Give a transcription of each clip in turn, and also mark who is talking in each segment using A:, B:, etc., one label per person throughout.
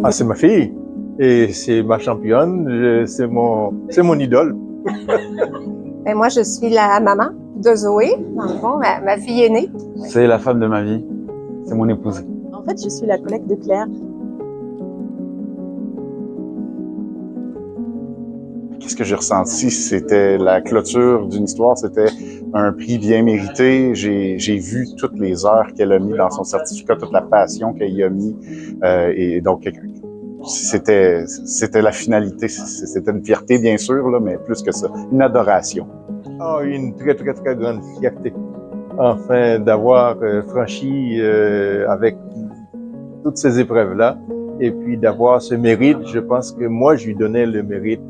A: Ah, c'est ma fille. Et c'est ma championne, c'est mon idole.
B: Et moi, je suis la maman de Zoé, dans le fond, ma fille aînée.
C: C'est la femme de ma vie, c'est mon épouse.
D: En fait, je suis la collègue de Claire.
E: Qu'est-ce que j'ai ressenti? C'était la clôture d'une histoire, c'était un prix bien mérité. J'ai vu toutes les heures qu'elle a mis dans son certificat, toute la passion qu'elle y a mis. Et donc, c'était la finalité. C'était une fierté, bien sûr, là, mais plus que ça, une adoration.
A: Oh, une très, très, très grande fierté. Enfin, d'avoir franchi avec toutes ces épreuves-là, et puis d'avoir ce mérite. Je pense que moi, je lui donnais le mérite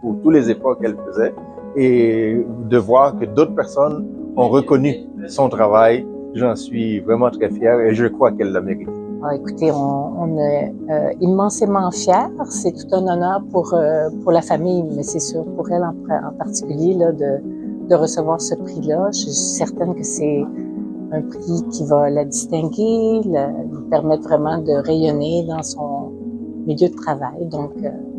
A: pour tous les efforts qu'elle faisait, et de voir que d'autres personnes ont reconnu son travail. J'en suis vraiment très fier et je crois qu'elle l'a mérité.
F: Ah, écoutez, on est immensément fiers. C'est tout un honneur pour la famille, mais c'est sûr pour elle en particulier là, de recevoir ce prix-là. Je suis certaine que c'est un prix qui va la distinguer, lui permettre vraiment de rayonner dans son milieu de travail. Donc,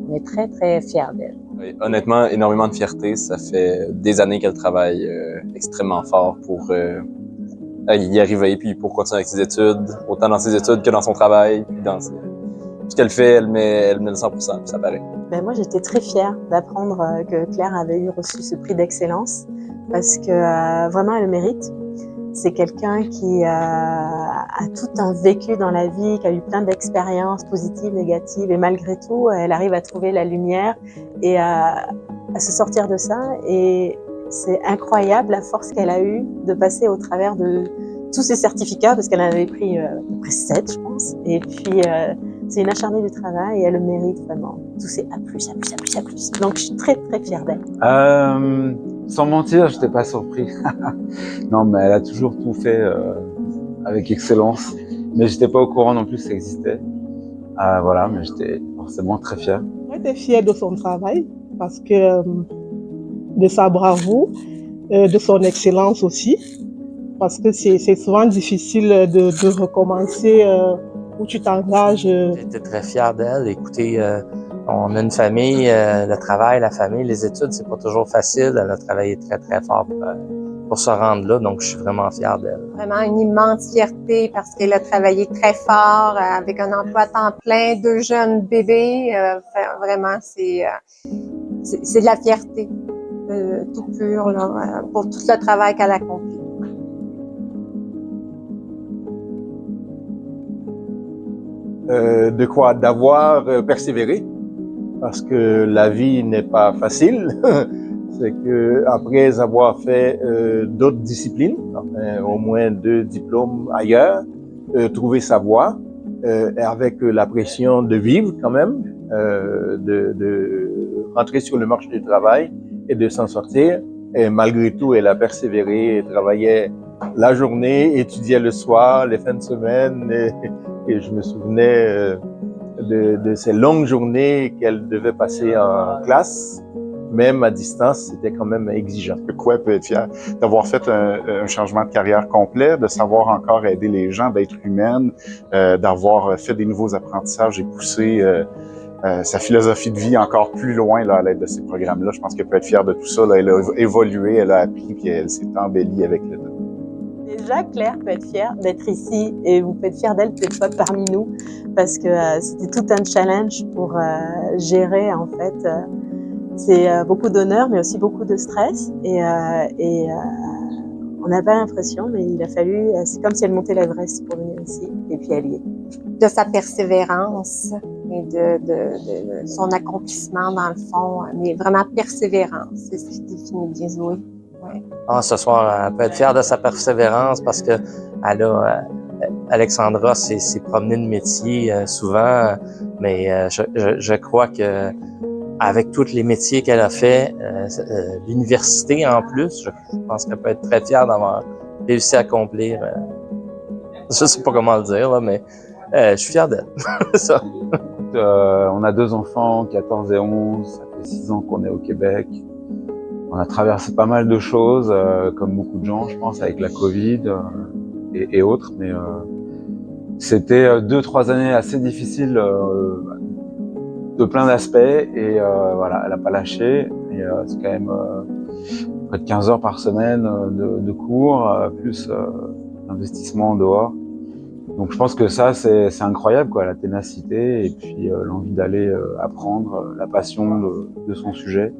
F: on est très, très fiers d'elle.
G: Oui, honnêtement, énormément de fierté. Ça fait des années qu'elle travaille extrêmement fort pour y arriver, puis pour continuer avec ses études, autant dans ses études que dans son travail, puis dans ce qu'elle fait, elle met le 100%, puis ça paraît.
D: Ben moi, j'étais très fière d'apprendre que Claire avait reçu ce prix d'excellence parce que vraiment, elle le mérite. C'est quelqu'un qui a tout un vécu dans la vie, qui a eu plein d'expériences positives, négatives, et malgré tout, elle arrive à trouver la lumière et à se sortir de ça. Et c'est incroyable la force qu'elle a eue de passer au travers de tous ces certificats, parce qu'elle en avait pris à peu près 7, je pense. Et puis, c'est une acharnée du travail et elle le mérite vraiment. Tout c'est A+, A+, A+, A+. Donc, je suis très, très fière d'elle.
C: Sans mentir, j'étais pas surpris. Non, mais elle a toujours tout fait avec excellence. Mais j'étais pas au courant non plus que ça existait. Voilà, mais j'étais forcément très fier.
H: J'étais fière de son travail parce que de sa bravoure, de son excellence aussi, parce que c'est souvent difficile de recommencer où tu t'engages.
I: J'étais très fier d'elle. Écoutez, on a une famille, le travail, la famille, les études, c'est pas toujours facile. Elle a travaillé très, très fort pour se rendre là, donc je suis vraiment fier d'elle.
B: Vraiment une immense fierté parce qu'elle a travaillé très fort avec un emploi à temps plein, 2 jeunes bébés. Vraiment, c'est de la fierté tout pur là, pour tout le travail qu'elle a accompli.
A: De quoi? D'avoir persévéré, parce que la vie n'est pas facile. C'est que après avoir fait d'autres disciplines, enfin, au moins 2 diplômes ailleurs, trouver sa voie avec la pression de vivre quand même, de rentrer sur le marché du travail et de s'en sortir. Et malgré tout, elle a persévéré, elle travaillait la journée, étudiait le soir, les fins de semaine. Et je me souvenais de ces longues journées qu'elle devait passer en classe. Même à distance, c'était quand même exigeant.
E: De quoi elle peut être fière? D'avoir fait un changement de carrière complet, de savoir encore aider les gens, d'être humaine, d'avoir fait des nouveaux apprentissages et poussé sa philosophie de vie encore plus loin là, à l'aide de ces programmes-là. Je pense qu'elle peut être fière de tout ça. Là. Elle a évolué, elle a appris, puis elle s'est embellie avec le temps.
D: Déjà, Claire peut être fière d'être ici et vous pouvez être fière d'elle d'être pas parmi nous parce que c'était tout un challenge pour gérer en fait. C'est beaucoup d'honneur mais aussi beaucoup de stress et on n'a pas l'impression mais il a fallu, c'est comme si elle montait l'Everest pour venir ici et puis elle y est.
B: De sa persévérance et de son accomplissement dans le fond, mais vraiment persévérance, c'est ce qui définit bien Zoé. Ouais.
I: Ah, ce soir, elle peut être fière de sa persévérance parce que Alexandra s'est promenée de métier souvent, mais je crois que avec tous les métiers qu'elle a fait, l'université en plus, je pense qu'elle peut être très fière d'avoir réussi à accomplir. Je sais pas comment le dire, là, mais je suis fier d'elle. Ça.
C: On a 2 enfants, 14 et 11, ça fait 6 ans qu'on est au Québec. On a traversé pas mal de choses, comme beaucoup de gens, je pense, avec la Covid et autres, mais C'était 2-3 années assez difficiles de plein d'aspects et voilà, elle a pas lâché et c'est quand même près de 15 heures par semaine de cours plus l'investissement en dehors. Donc je pense que ça c'est incroyable quoi, la ténacité et puis l'envie d'aller apprendre, la passion de son sujet.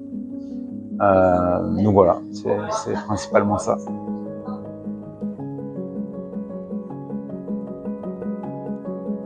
C: Donc voilà, c'est principalement ça.